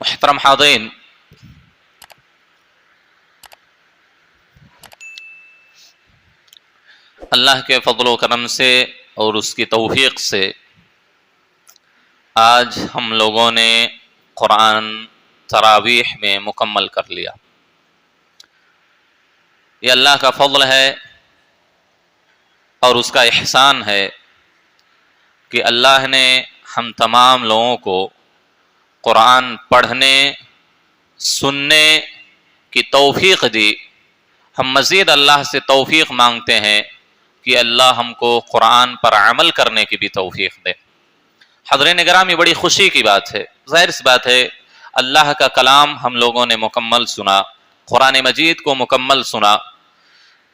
محترم حاضرین، اللہ کے فضل و کرم سے اور اس کی توفیق سے آج ہم لوگوں نے قرآن تراویح میں مکمل کر لیا۔ یہ اللہ کا فضل ہے اور اس کا احسان ہے کہ اللہ نے ہم تمام لوگوں کو قرآن پڑھنے سننے کی توفیق دی۔ ہم مزید اللہ سے توفیق مانگتے ہیں کہ اللہ ہم کو قرآن پر عمل کرنے کی بھی توفیق دے۔ حضرین گرامی، بڑی خوشی کی بات ہے، ظاہر سی بات ہے، اللہ کا کلام ہم لوگوں نے مکمل سنا، قرآن مجید کو مکمل سنا۔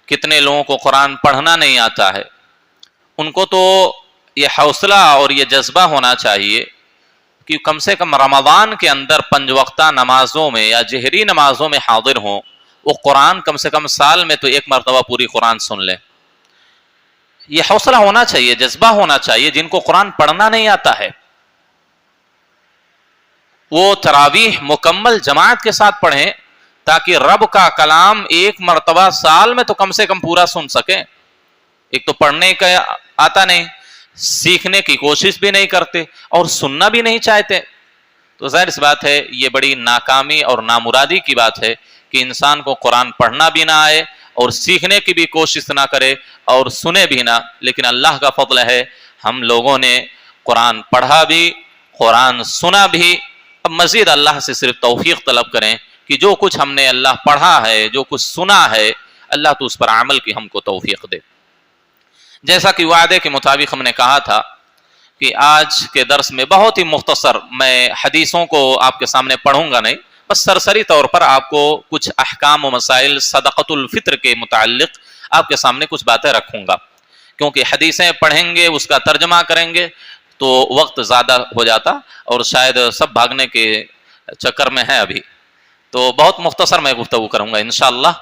کتنے لوگوں کو قرآن پڑھنا نہیں آتا ہے، ان کو تو یہ حوصلہ اور یہ جذبہ ہونا چاہیے کہ کم سے کم رمضان کے اندر 5 وقتہ نمازوں میں یا جہری نمازوں میں حاضر ہوں، وہ قرآن کم سے کم سال میں تو 1 مرتبہ پوری قرآن سن لیں۔ یہ حوصلہ ہونا چاہیے، جذبہ ہونا چاہیے۔ جن کو قرآن پڑھنا نہیں آتا ہے وہ تراویح مکمل جماعت کے ساتھ پڑھیں تاکہ رب کا کلام 1 مرتبہ سال میں تو کم سے کم پورا سن سکیں۔ ایک تو پڑھنے کا آتا نہیں، سیکھنے کی کوشش بھی نہیں کرتے اور سننا بھی نہیں چاہتے، تو ظاہر سی بات ہے یہ بڑی ناکامی اور نامرادی کی بات ہے کہ انسان کو قرآن پڑھنا بھی نہ آئے اور سیکھنے کی بھی کوشش نہ کرے اور سنے بھی نہ۔ لیکن اللہ کا فضل ہے، ہم لوگوں نے قرآن پڑھا بھی، قرآن سنا بھی۔ اب مزید اللہ سے صرف توفیق طلب کریں کہ جو کچھ ہم نے اللہ پڑھا ہے، جو کچھ سنا ہے، اللہ تو اس پر عمل کی ہم کو توفیق دے۔ جیسا کہ وعدے کے مطابق ہم نے کہا تھا کہ آج کے درس میں بہت ہی مختصر، میں حدیثوں کو آپ کے سامنے پڑھوں گا نہیں، بس سرسری طور پر آپ کو کچھ احکام و مسائل صدقۃ الفطر کے متعلق آپ کے سامنے کچھ باتیں رکھوں گا، کیونکہ حدیثیں پڑھیں گے، اس کا ترجمہ کریں گے تو وقت زیادہ ہو جاتا اور شاید سب بھاگنے کے چکر میں ہے ابھی، تو بہت مختصر میں گفتگو کروں گا انشاءاللہ۔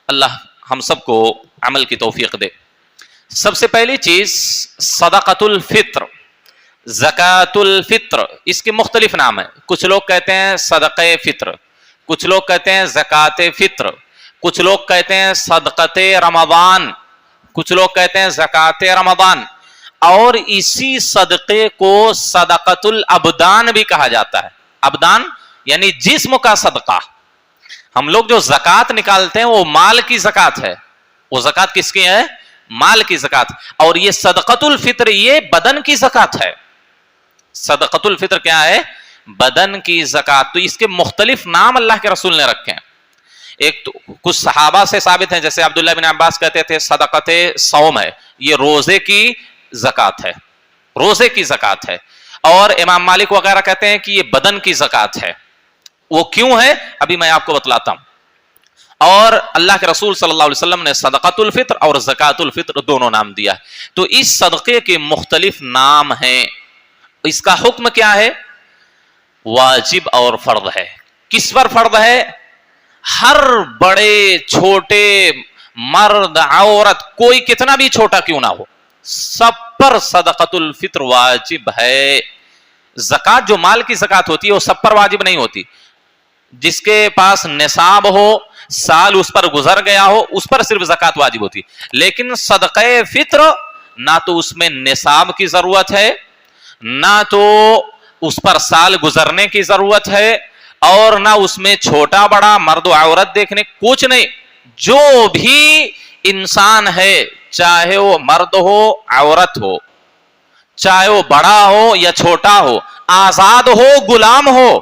اللہ ہم سب کو عمل کی توفیق دے۔ سب سے پہلی چیز صدقۃ الفطر، زکوٰۃ الفطر، اس کے مختلف نام ہیں۔ کچھ لوگ کہتے ہیں صدقہ فطر، کچھ لوگ کہتے ہیں زکوٰۃ فطر، کچھ لوگ کہتے ہیں صدقۃ رمضان، کچھ لوگ کہتے ہیں زکوٰۃ رمضان، اور اسی صدقے کو صدقۃ الابدان بھی کہا جاتا ہے۔ ابدان یعنی جسم کا صدقہ۔ ہم لوگ جو زکوٰۃ نکالتے ہیں وہ مال کی زکوٰۃ ہے، وہ زکوٰۃ کس کی ہے؟ مال کی زکوٰۃ۔ اور یہ صدقۃ الفطر یہ بدن کی زکوٰۃ ہے۔ صدقۃ الفطر کیا ہے؟ بدن کی زکوٰۃ۔ تو اس کے مختلف نام اللہ کے رسول نے رکھے ہیں۔ ایک تو کچھ صحابہ سے ثابت ہیں، جیسے عبداللہ بن عباس کہتے تھے صدقۃ صوم ہے، یہ روزے کی زکوٰۃ ہے، روزے کی زکوٰۃ ہے۔ اور امام مالک وغیرہ کہتے ہیں کہ یہ بدن کی زکوٰۃ ہے۔ وہ کیوں ہے ابھی میں آپ کو بتلاتا ہوں۔ اور اللہ کے رسول صلی اللہ علیہ وسلم نے صدقۃ الفطر اور زکوٰۃ الفطر دونوں نام دیا ہے۔ تو اس صدقے کے مختلف نام ہیں۔ اس کا حکم کیا ہے؟ واجب اور فرض ہے۔ کس پر فرض ہے؟ ہر بڑے چھوٹے مرد عورت، کوئی کتنا بھی چھوٹا کیوں نہ ہو، سب پر صدقۃ الفطر واجب ہے۔ زکوٰۃ جو مال کی زکوٰۃ ہوتی ہے وہ سب پر واجب نہیں ہوتی۔ جس کے پاس نصاب ہو، سال اس پر گزر گیا ہو، اس پر صرف زکوٰۃ واجب ہوتی۔ لیکن صدقہ فطر نہ تو اس میں نصاب کی ضرورت ہے، نہ تو اس پر سال گزرنے کی ضرورت ہے، اور نہ اس میں چھوٹا بڑا مرد و عورت دیکھنے، کچھ نہیں۔ جو بھی انسان ہے، چاہے وہ مرد ہو عورت ہو، چاہے وہ بڑا ہو یا چھوٹا ہو، آزاد ہو غلام ہو،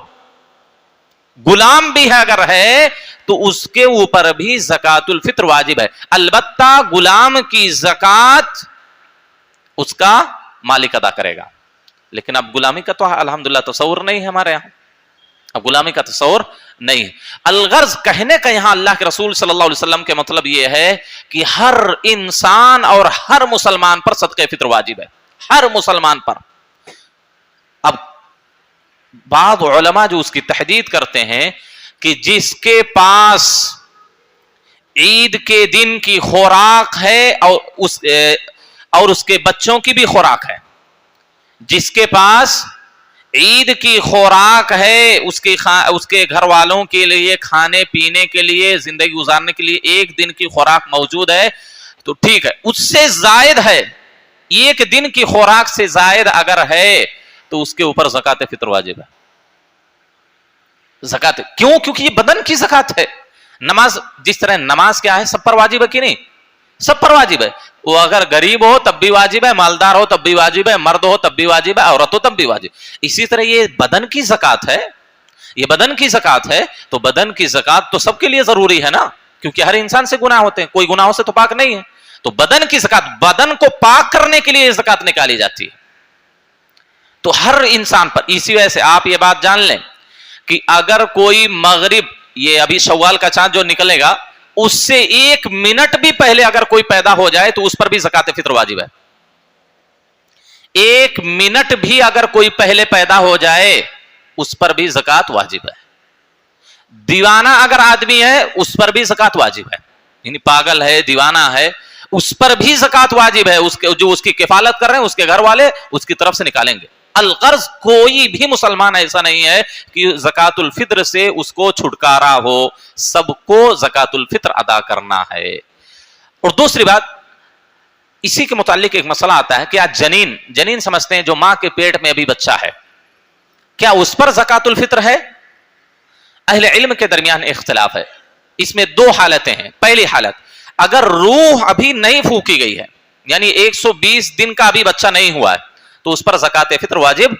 غلام بھی اگر ہے تو اس کے اوپر بھی زکوٰۃ الفطر واجب ہے۔ البتہ غلام کی زکوٰۃ اس کا مالک ادا کرے گا۔ لیکن اب غلامی کا تو الحمدللہ تصور نہیں ہے ہمارے یہاں، اب غلامی کا تصور نہیں ہے۔ الغرض کہنے کا یہاں اللہ کے رسول صلی اللہ علیہ وسلم کے مطلب یہ ہے کہ ہر انسان اور ہر مسلمان پر صدقہ فطر واجب ہے، ہر مسلمان پر۔ اب بعض علماء جو اس کی تحدید کرتے ہیں کہ جس کے پاس عید کے دن کی خوراک ہے اور اس کے بچوں کی بھی خوراک ہے، جس کے پاس عید کی خوراک ہے، اس کے گھر والوں کے لیے کھانے پینے کے لیے، زندگی گزارنے کے لیے ایک دن کی خوراک موجود ہے تو ٹھیک ہے. اس سے زائد ہے، ایک دن کی خوراک سے زائد اگر ہے تو اس کے اوپر زکات فطر واجب ہے. زکات کیوں؟ کیونکہ یہ بدن کی زکات ہے. نماز جس طرح نماز کیا ہے سب پر واجب ہے کہ نہیں؟ سب پر واجب ہے. وہ اگر غریب ہو تب بھی واجب ہے، مالدار ہو تب بھی واجب ہے، مرد ہو تب بھی واجب ہے، عورت ہو تب بھی واجب. اسی طرح یہ بدن کی زکات ہے، یہ بدن کی زکات ہے. تو بدن کی زکات تو سب کے لیے ضروری ہے نا، کیونکہ ہر انسان سے گناہ ہوتے ہیں، کوئی گناہوں سے تو پاک نہیں ہے. تو بدن کی زکات، بدن کو پاک کرنے کے لیے یہ زکات نکالی جاتی ہے. تو ہر انسان پر. اسی وجہ سے آپ یہ بات جان لیں کہ اگر کوئی مغرب، یہ ابھی شوال کا چاند جو نکلے گا اس سے ایک منٹ بھی پہلے اگر کوئی پیدا ہو جائے تو اس پر بھی زکات فطر واجب ہے. ایک منٹ بھی اگر کوئی پہلے پیدا ہو جائے اس پر بھی زکات واجب ہے. دیوانہ اگر آدمی ہے اس پر بھی زکات واجب ہے، یعنی پاگل ہے، دیوانہ ہے، اس پر بھی زکات واجب ہے. جو اس کی کفالت کر رہے ہیں اس کے گھر والے اس کی طرف سے نکالیں گے. الغرض کوئی بھی مسلمان ایسا نہیں ہے کہ زکات الفطر سے اس کو چھٹکارا ہو، سب کو زکات الفطر ادا کرنا ہے. اور دوسری بات، اسی کے متعلق ایک مسئلہ آتا ہے کہ آج جنین سمجھتے ہیں جو ماں کے پیٹ میں ابھی بچہ ہے، کیا اس پر زکات الفطر ہے؟ اہل علم کے درمیان اختلاف ہے. اس میں دو حالتیں ہیں. پہلی حالت، اگر روح ابھی نہیں پھونکی گئی ہے، یعنی 120 دن کا ابھی بچہ نہیں ہوا ہے، تو اس پر زکات فطر واجب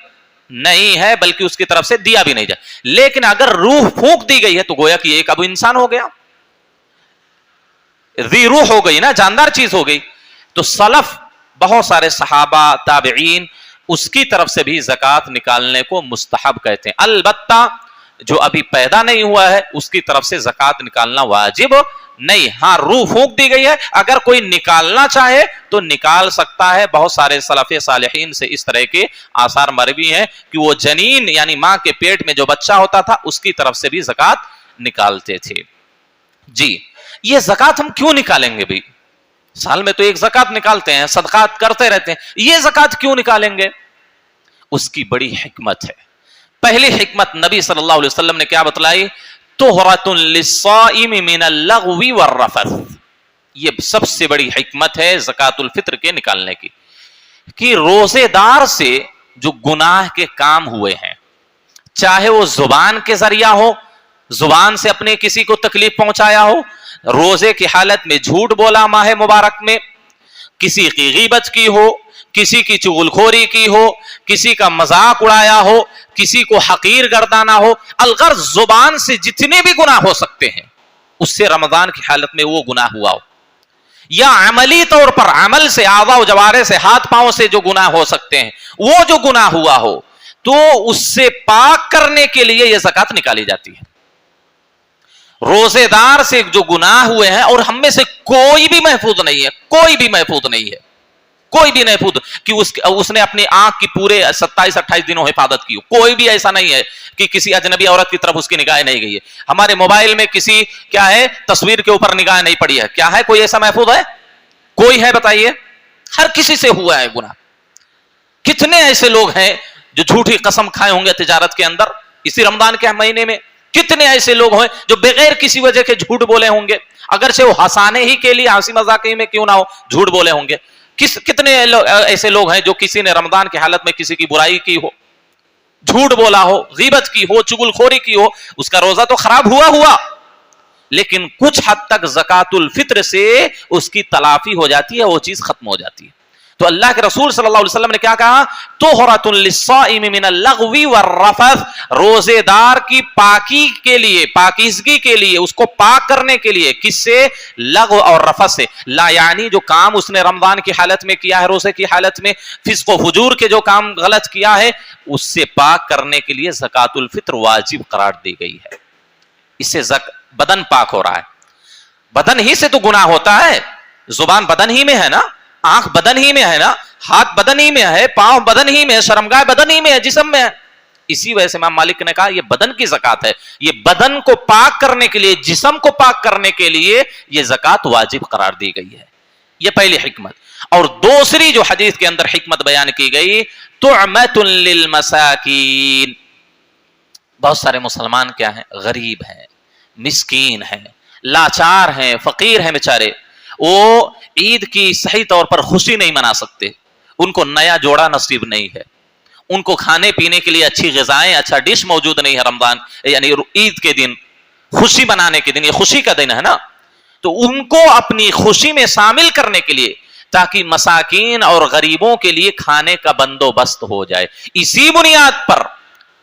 نہیں ہے، بلکہ اس کی طرف سے دیا بھی نہیں جائے. لیکن اگر روح پھونک دی گئی ہے تو گویا کہ ایک اب انسان ہو گیا، ذی روح ہو گئی نا، جاندار چیز ہو گئی. تو سلف بہت سارے صحابہ، تابعین اس کی طرف سے بھی زکات نکالنے کو مستحب کہتے ہیں. البتہ جو ابھی پیدا نہیں ہوا ہے اس کی طرف سے زکات نکالنا واجب نہیں. ہاں روح پھونک دی گئی ہے، اگر کوئی نکالنا چاہے تو نکال سکتا ہے. بہت سارے سلف صالحین سے اس طرح کے آثار مروی ہیں کہ وہ جنین یعنی ماں کے پیٹ میں جو بچہ ہوتا تھا اس کی طرف سے بھی زکات نکالتے تھے. جی یہ زکات ہم کیوں نکالیں گے بھائی؟ سال میں تو ایک زکات نکالتے ہیں، صدقات کرتے رہتے ہیں، یہ زکات کیوں نکالیں گے؟ اس کی بڑی حکمت ہے. پہلی حکمت نبی صلی اللہ علیہ وسلم نے کیا بتلائی؟ طہرۃ للصائم من اللغو والرفث. یہ سب سے بڑی حکمت ہے زکات الفطر کے نکالنے کی، کہ روزے دار سے جو گناہ کے کام ہوئے ہیں، چاہے وہ زبان کے ذریعہ ہو، زبان سے اپنے کسی کو تکلیف پہنچایا ہو، روزے کی حالت میں جھوٹ بولا ماہ مبارک میں، کسی کی غیبت کی ہو، کسی کی چغلخوری کی ہو، کسی کا مذاق اڑایا ہو، کسی کو حقیر گردانا ہو، الغرض زبان سے جتنے بھی گناہ ہو سکتے ہیں اس سے رمضان کی حالت میں وہ گناہ ہوا ہو، یا عملی طور پر عمل سے، اعضاء و جوارح سے، ہاتھ پاؤں سے جو گناہ ہو سکتے ہیں وہ جو گناہ ہوا ہو، تو اس سے پاک کرنے کے لیے یہ زکات نکالی جاتی ہے. روزے دار سے جو گناہ ہوئے ہیں، اور ہم میں سے کوئی بھی محفوظ نہیں ہے، کوئی بھی محفوظ نہیں ہے، کوئی بھی محفوظ کہ اس نے اپنی آنکھ کی پورے 27-28 دنوں حفاظت کی ہو. کوئی بھی ایسا نہیں ہے کہ کسی اجنبی عورت کی طرف اس کی نگاہ نہیں گئی ہے، ہمارے موبائل میں کسی کیا ہے تصویر کے اوپر نگاہ نہیں پڑی ہے، کیا ہے کوئی ایسا محفوظ ہے؟ کوئی ہے بتائیے؟ ہر کسی سے ہوا ہے گناہ. کتنے ایسے لوگ ہیں جو جھوٹی قسم کھائے ہوں گے تجارت کے اندر اسی رمضان کے مہینے میں؟ کتنے ایسے لوگ ہیں جو بغیر کسی وجہ کے جھوٹ بولے ہوں گے، اگرچہ وہ ہنسانے ہی کے لیے، ہنسی مذاق میں کیوں نہ ہو، جھوٹ بولے ہوں گے. کتنے ایسے لوگ ہیں جو کسی نے رمضان کی حالت میں کسی کی برائی کی ہو، جھوٹ بولا ہو، غیبت کی ہو، چغلخوری کی ہو، اس کا روزہ تو خراب ہوا، لیکن کچھ حد تک زکات الفطر سے اس کی تلافی ہو جاتی ہے، وہ چیز ختم ہو جاتی ہے. تو اللہ کے رسول صلی اللہ علیہ وسلم نے کیا کہا؟ طہرۃ للصائم من اللغو والرفث. روزے دار کی پاکی کے لیے، پاکیزگی کے لیے، اس کو پاک کرنے کے لیے، کس سے؟ لغو اور رفث سے. لا یعنی جو کام اس نے رمضان کی حالت میں کیا ہے، روزے کی حالت میں، فسق و فجور کے جو کام غلط کیا ہے، اس سے پاک کرنے کے لیے زکات الفطر واجب قرار دی گئی ہے. اس سے بدن پاک ہو رہا ہے. بدن ہی سے تو گناہ ہوتا ہے، زبان بدن ہی میں ہے نا، آنکھ بدن ہی میں ہے نا، ہاتھ بدن ہی میں ہے، پاؤں بدن ہی میں ہے، شرمگاہ بدن ہی میں ہے، جسم میں ہے. اسی وجہ سے امام مالک نے کہا یہ بدن کی زکات ہے، یہ بدن کو پاک کرنے کے لیے، جسم کو پاک کرنے کے لیے یہ زکات واجب قرار دی گئی ہے. یہ پہلی حکمت. اور دوسری جو حدیث کے اندر حکمت بیان کی گئی، طعمۃ للمساکین، بہت سارے مسلمان کیا ہیں؟ غریب ہیں، مسکین ہیں، لاچار ہیں، فقیر ہیں بیچارے، وہ عید کی صحیح طور پر خوشی نہیں منا سکتے، ان کو نیا جوڑا نصیب نہیں ہے، ان کو کھانے پینے کے لیے اچھی غذائیں، اچھا ڈش موجود نہیں ہے، رمضان یعنی عید کے دن، خوشی منانے کے دن، یہ خوشی کا دن ہے نا، تو ان کو اپنی خوشی میں شامل کرنے کے لیے تاکہ مساکین اور غریبوں کے لیے کھانے کا بندوبست ہو جائے، اسی بنیاد پر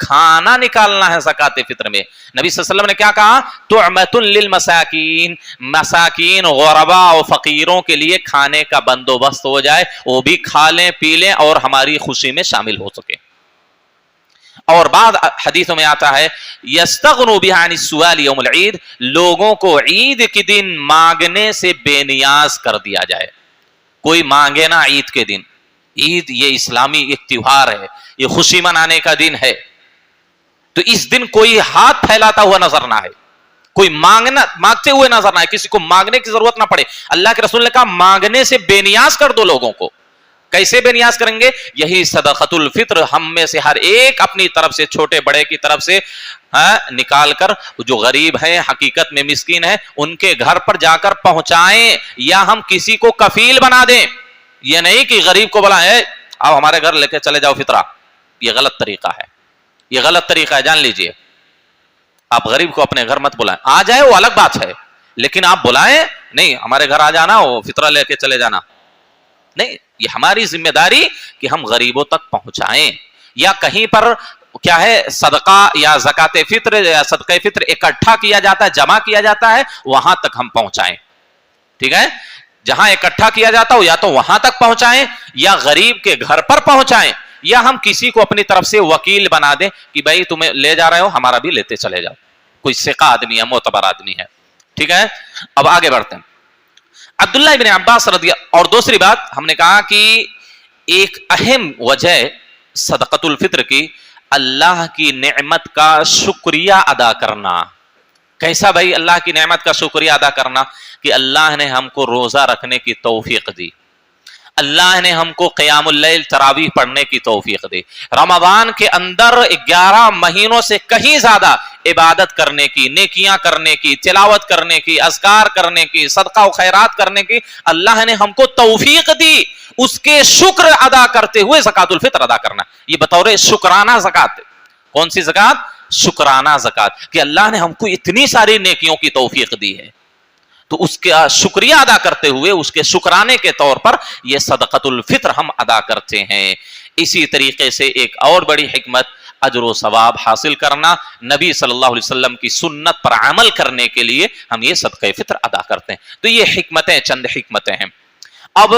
کھانا نکالنا ہے زکات فطر میں۔ نبی صلی اللہ علیہ وسلم نے کیا کہا؟ طعمۃ للمساکین، مساکین غرباء و فقیروں کے لیے کھانے کا بندوبست ہو جائے، وہ بھی کھا لیں پی لیں اور ہماری خوشی میں شامل ہو سکے۔ اور بعض حدیثوں میں آتا ہے یستغنوا بها عن السؤال یوم العید، لوگوں کو عید کے دن مانگنے سے بے نیاز کر دیا جائے، کوئی مانگے نا عید کے دن۔ عید یہ اسلامی ایک تیوہار ہے، یہ خوشی منانے کا دن ہے، تو اس دن کوئی ہاتھ پھیلاتا ہوا نظر نہ آئے، کوئی مانگتے ہوئے نظر نہ آئے، کسی کو مانگنے کی ضرورت نہ پڑے۔ اللہ کے رسول نے کہا مانگنے سے بے نیاز کر دو لوگوں کو۔ کیسے بے نیاز کریں گے؟ یہی صدقۃ الفطر ہم میں سے ہر ایک اپنی طرف سے، چھوٹے بڑے کی طرف سے نکال کر جو غریب ہیں، حقیقت میں مسکین ہیں، ان کے گھر پر جا کر پہنچائیں، یا ہم کسی کو کفیل بنا دیں۔ یہ نہیں کہ غریب کو بلائیں آپ ہمارے گھر لے کے چلے جاؤ فطرہ، یہ غلط طریقہ ہے، یہ غلط طریقہ ہے، جان لیجئے۔ آپ غریب کو اپنے گھر مت بلائیں، آ جائے وہ الگ بات ہے، لیکن آپ بلائیں نہیں ہمارے گھر آ جانا، وہ فطرہ لے کے چلے جانا نہیں۔ یہ ہماری ذمہ داری کہ ہم غریبوں تک پہنچائیں، یا کہیں پر کیا ہے صدقہ یا زکات فطر یا صدقہ فطر اکٹھا کیا جاتا ہے، جمع کیا جاتا ہے، وہاں تک ہم پہنچائیں، ٹھیک ہے؟ جہاں اکٹھا کیا جاتا ہو یا تو وہاں تک پہنچائیں، یا غریب کے گھر پر پہنچائیں، یا ہم کسی کو اپنی طرف سے وکیل بنا دیں کہ بھائی تمہیں لے جا رہے ہو، ہمارا بھی لیتے چلے جاؤ، کوئی ثقہ آدمی ہے، معتبر آدمی ہے، ٹھیک ہے؟ اب آگے بڑھتے ہیں۔ عبداللہ ابن عباس رضی اللہ، اور دوسری بات ہم نے کہا کہ ایک اہم وجہ صدقۃ الفطر کی اللہ کی نعمت کا شکریہ ادا کرنا۔ کیسا بھائی اللہ کی نعمت کا شکریہ ادا کرنا؟ کہ اللہ نے ہم کو روزہ رکھنے کی توفیق دی، اللہ نے ہم کو قیام اللیل تراویح پڑھنے کی توفیق دی، رمضان کے اندر 11 مہینوں سے کہیں زیادہ عبادت کرنے کی، نیکیاں کرنے کی، تلاوت کرنے کی، اذکار کرنے کی، صدقہ و خیرات کرنے کی اللہ نے ہم کو توفیق دی۔ اس کے شکر ادا کرتے ہوئے زکات الفطر ادا کرنا، یہ بطور شکرانہ زکات۔ کون سی زکات؟ شکرانہ زکات، کہ اللہ نے ہم کو اتنی ساری نیکیوں کی توفیق دی ہے، تو اس کا شکریہ ادا کرتے ہوئے اس کے شکرانے کے طور پر یہ صدقۃ الفطر ہم ادا کرتے ہیں۔ اسی طریقے سے ایک اور بڑی حکمت اجر و ثواب حاصل کرنا، نبی صلی اللہ علیہ وسلم کی سنت پر عمل کرنے کے لیے ہم یہ صدقہ فطر ادا کرتے ہیں۔ تو یہ حکمتیں چند حکمتیں ہیں۔ اب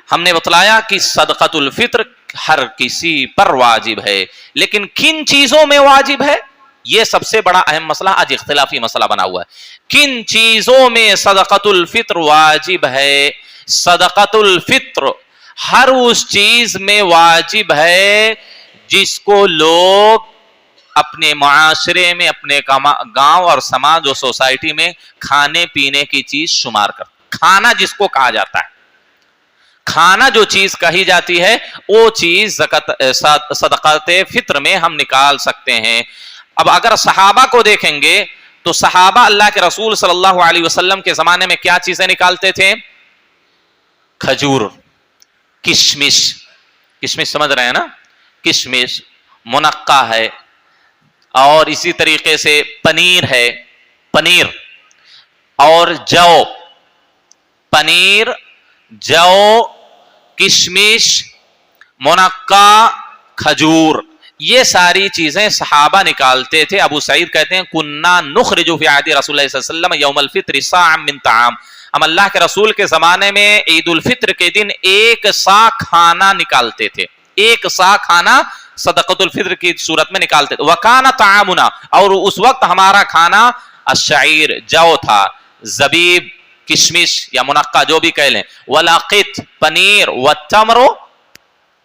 ہم نے بتلایا کہ صدقۃ الفطر ہر کسی پر واجب ہے، لیکن کن چیزوں میں واجب ہے؟ یہ سب سے بڑا اہم مسئلہ آج اختلافی مسئلہ بنا ہوا ہے۔ کن چیزوں میں صدقۃ الفطر واجب ہے؟ صدقۃ الفطر ہر اس چیز میں واجب ہے جس کو لوگ اپنے معاشرے میں، اپنے گاؤں اور سماج اور سوسائٹی میں کھانے پینے کی چیز شمار کر، کھانا جس کو کہا جاتا ہے، کھانا جو چیز کہی جاتی ہے وہ چیز صدقات فطر میں ہم نکال سکتے ہیں۔ اب اگر صحابہ کو دیکھیں گے تو صحابہ اللہ کے رسول صلی اللہ علیہ وسلم کے زمانے میں کیا چیزیں نکالتے تھے؟ کھجور، کشمش، کشمش سمجھ رہے ہیں نا؟ کشمش، منقہ ہے، اور اسی طریقے سے پنیر ہے، پنیر اور جو، پنیر، جو، کشمش، منقہ، کھجور، یہ ساری چیزیں صحابہ نکالتے تھے۔ ابو سعید کہتے ہیں کننا نخرج فی عہد رسول اللہ صلی اللہ علیہ وسلم یوم الفطر صاعا من طعام، ہم اللہ کے رسول کے زمانے میں عید الفطر کے دن 1 صاع کھانا نکالتے تھے، 1 صاع کھانا صدقۃ الفطر کی صورت میں نکالتے تھے۔ وکان طعامنا، اور اس وقت ہمارا کھانا الشعیر، جو تھا، زبیب، کشمش یا منقہ جو بھی کہہ لیں، ولاقط، پنیر، والتمر،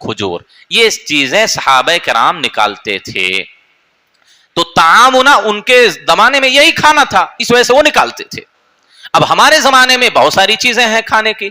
کھجور، یہ چیزیں صحابہ کرام نکالتے تھے۔ تو طعامنا ان کے زمانے میں یہی کھانا تھا، اس وجہ سے وہ نکالتے تھے۔ اب ہمارے زمانے میں بہت ساری چیزیں ہیں کھانے کی،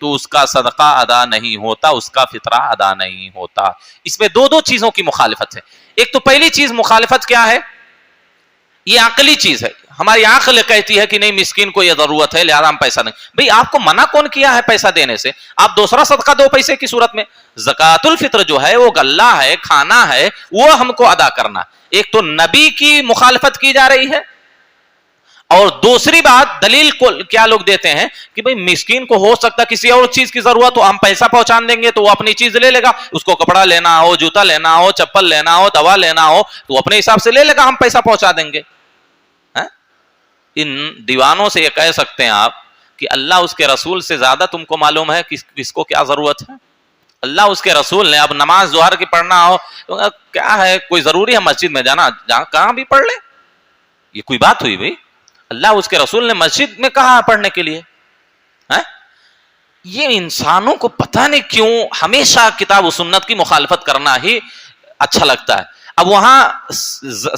تو اس کا صدقہ ادا نہیں ہوتا، اس کا فطرہ ادا نہیں ہوتا۔ اس میں دو چیزوں کی مخالفت ہے۔ ایک تو پہلی چیز مخالفت کیا ہے؟ یہ عقلی چیز ہے، ہماری عقل کہتی ہے کہ نہیں مسکین کو یہ ضرورت ہے لہذا ہم پیسہ دیں۔ بھئی آپ کو منع کون کیا ہے پیسہ دینے سے؟ آپ دوسرا صدقہ دو پیسے کی صورت میں۔ زکوٰۃ الفطر جو ہے وہ غلہ ہے، کھانا ہے، وہ ہم کو ادا کرنا۔ ایک تو نبی کی مخالفت کی جا رہی ہے، اور دوسری بات دلیل کو کیا لوگ دیتے ہیں کہ بھئی مسکین کو ہو سکتا کسی اور چیز کی ضرورت ہو، ہم پیسہ پہنچان دیں گے تو وہ اپنی چیز لے لے گا، اس کو کپڑا لینا ہو، جوتا لینا ہو، چپل لینا ہو، دوا لینا ہو تو اپنے حساب سے لے لے گا، ہم پیسہ پہنچا دیں گے۔ ان دیوانوں سے یہ کہہ سکتے ہیں آپ کہ اللہ اس کے رسول سے زیادہ تم کو معلوم ہے کس کو کیا ضرورت ہے؟ اللہ اس کے رسول نے اب نماز ظہر کی پڑھنا ہو تو کیا ہے، کوئی ضروری ہے مسجد میں جانا؟ کہاں بھی پڑھ لے، یہ کوئی بات ہوئی بھائی؟ اللہ اس کے رسول نے مسجد میں کہا پڑھنے کے لیے؟ یہ انسانوں کو پتہ نہیں کیوں ہمیشہ کتاب و سنت کی مخالفت کرنا ہی اچھا لگتا ہے۔ اب وہاں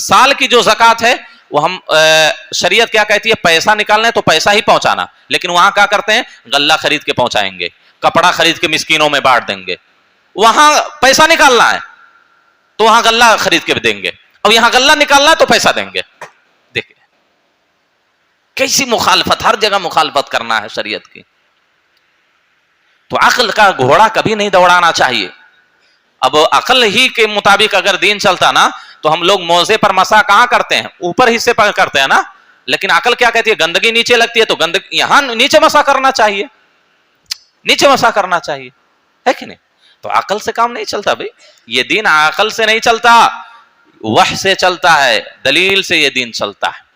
سال کی جو زکوٰۃ ہے وہ ہم شریعت کیا کہتی ہے؟ پیسہ نکالنا ہے تو پیسہ ہی پہنچانا، لیکن وہاں کیا کرتے ہیں؟ غلہ خرید کے پہنچائیں گے، کپڑا خرید کے مسکینوں میں بانٹ دیں گے۔ وہاں پیسہ نکالنا ہے تو وہاں غلہ خرید کے دیں گے، اور یہاں غلہ نکالنا ہے تو پیسہ دیں گے۔ دیکھیں کیسی مخالفت، ہر جگہ مخالفت کرنا ہے شریعت کی۔ تو عقل کا گھوڑا کبھی نہیں دوڑانا چاہیے۔ اب عقل ہی کے مطابق اگر دین چلتا نا تو ہم لوگ موزے پر مسا کہاں کرتے ہیں؟ اوپر حصے پر کرتے ہیں نا، لیکن عقل کیا کہتی ہے؟ گندگی نیچے لگتی ہے تو گندگی یہاں نیچے مسا کرنا چاہیے، نیچے مسا کرنا چاہیے، ہے کہ نہیں؟ تو عقل سے کام نہیں چلتا بھائی، یہ دین عقل سے نہیں چلتا، وحی سے چلتا ہے، دلیل سے یہ دین چلتا ہے۔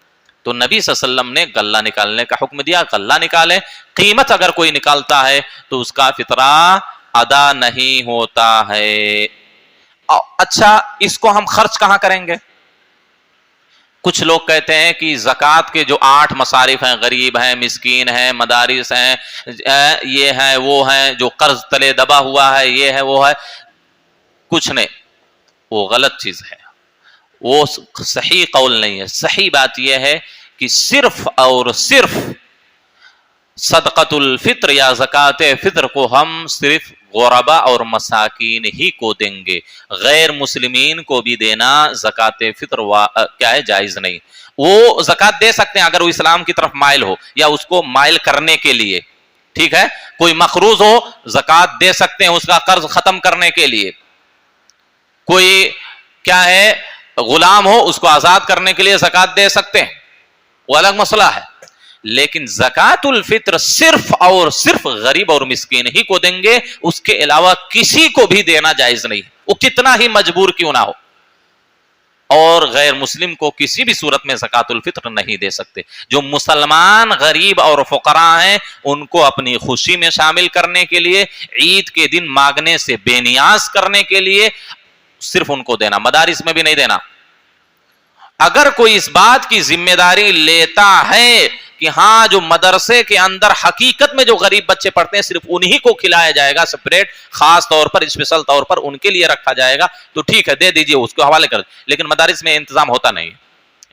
تو نبی صلی اللہ علیہ وسلم نے غلہ نکالنے کا حکم دیا، غلہ نکالیں، قیمت اگر کوئی نکالتا ہے تو اس کا فطرہ ادا نہیں ہوتا ہے۔ اچھا اس کو ہم خرچ کہاں کریں گے؟ کچھ لوگ کہتے ہیں کہ زکوٰۃ کے جو 8 مصارف ہیں، غریب ہیں، مسکین ہیں، مدارس ہیں، یہ ہیں وہ ہیں، جو قرض تلے دبا ہوا ہے، یہ ہے وہ ہے، کچھ نہیں، وہ غلط چیز ہے، وہ صحیح قول نہیں ہے۔ صحیح بات یہ ہے کہ صرف اور صرف صدقۃ الفطر یا زکوٰۃ فطر کو ہم صرف غربا اور مساکین ہی کو دیں گے، غیر مسلمین کو بھی دینا زکوٰۃ فطر کیا ہے؟ جائز نہیں۔ وہ زکوٰۃ دے سکتے ہیں اگر وہ اسلام کی طرف مائل ہو یا اس کو مائل کرنے کے لیے، ٹھیک ہے؟ کوئی مقروض ہو زکوٰۃ دے سکتے ہیں اس کا قرض ختم کرنے کے لیے، کوئی کیا ہے غلام ہو اس کو آزاد کرنے کے لیے زکوٰۃ دے سکتے ہیں، وہ الگ مسئلہ ہے۔ لیکن زکوٰۃ الفطر صرف اور صرف غریب اور مسکین ہی کو دیں گے، اس کے علاوہ کسی کو بھی دینا جائز نہیں، وہ کتنا ہی مجبور کیوں نہ ہو، اور غیر مسلم کو کسی بھی صورت میں زکوٰۃ الفطر نہیں دے سکتے۔ جو مسلمان غریب اور فقراء ہیں ان کو اپنی خوشی میں شامل کرنے کے لیے، عید کے دن مانگنے سے بے نیاز کرنے کے لیے صرف ان کو دینا، مدارس میں بھی نہیں دینا۔ اگر کوئی اس بات کی ذمہ داری لیتا ہے کہ ہاں جو مدرسے کے اندر حقیقت میں جو غریب بچے پڑھتے ہیں صرف انہی کو کھلایا جائے گا، سپریٹ خاص طور پر اسپیشل طور پر ان کے لیے رکھا جائے گا، تو ٹھیک ہے دے دیجئے، اس کو حوالے کر، لیکن مدارس میں انتظام ہوتا نہیں،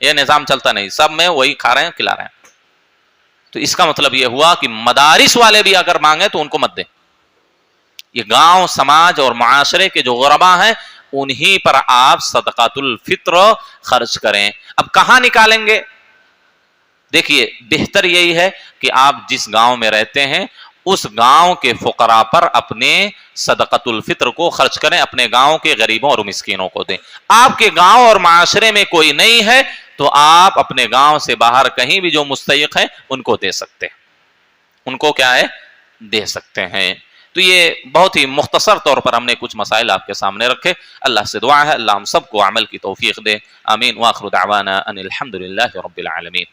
یہ نظام چلتا نہیں، سب میں وہی کھا رہے ہیں کھلا رہے ہیں۔ تو اس کا مطلب یہ ہوا کہ مدارس والے بھی اگر مانگیں تو ان کو مت دیں، یہ گاؤں سماج اور معاشرے کے جو غربا ہیں انہی پر آپ صدقۃ الفطر خرچ کریں۔ اب کہاں نکالیں گے؟ دیکھیے بہتر یہی ہے کہ آپ جس گاؤں میں رہتے ہیں اس گاؤں کے فقراء پر اپنے صدقۃ الفطر کو خرچ کریں، اپنے گاؤں کے غریبوں اور مسکینوں کو دیں۔ آپ کے گاؤں اور معاشرے میں کوئی نہیں ہے تو آپ اپنے گاؤں سے باہر کہیں بھی جو مستحق ہیں ان کو دے سکتے ہیں، ان کو کیا ہے دے سکتے ہیں۔ تو یہ بہت ہی مختصر طور پر ہم نے کچھ مسائل آپ کے سامنے رکھے۔ اللہ سے دعا ہے اللہ ہم سب کو عمل کی توفیق دے، آمین۔ وآخر دعوانا ان الحمد للہ رب العالمین۔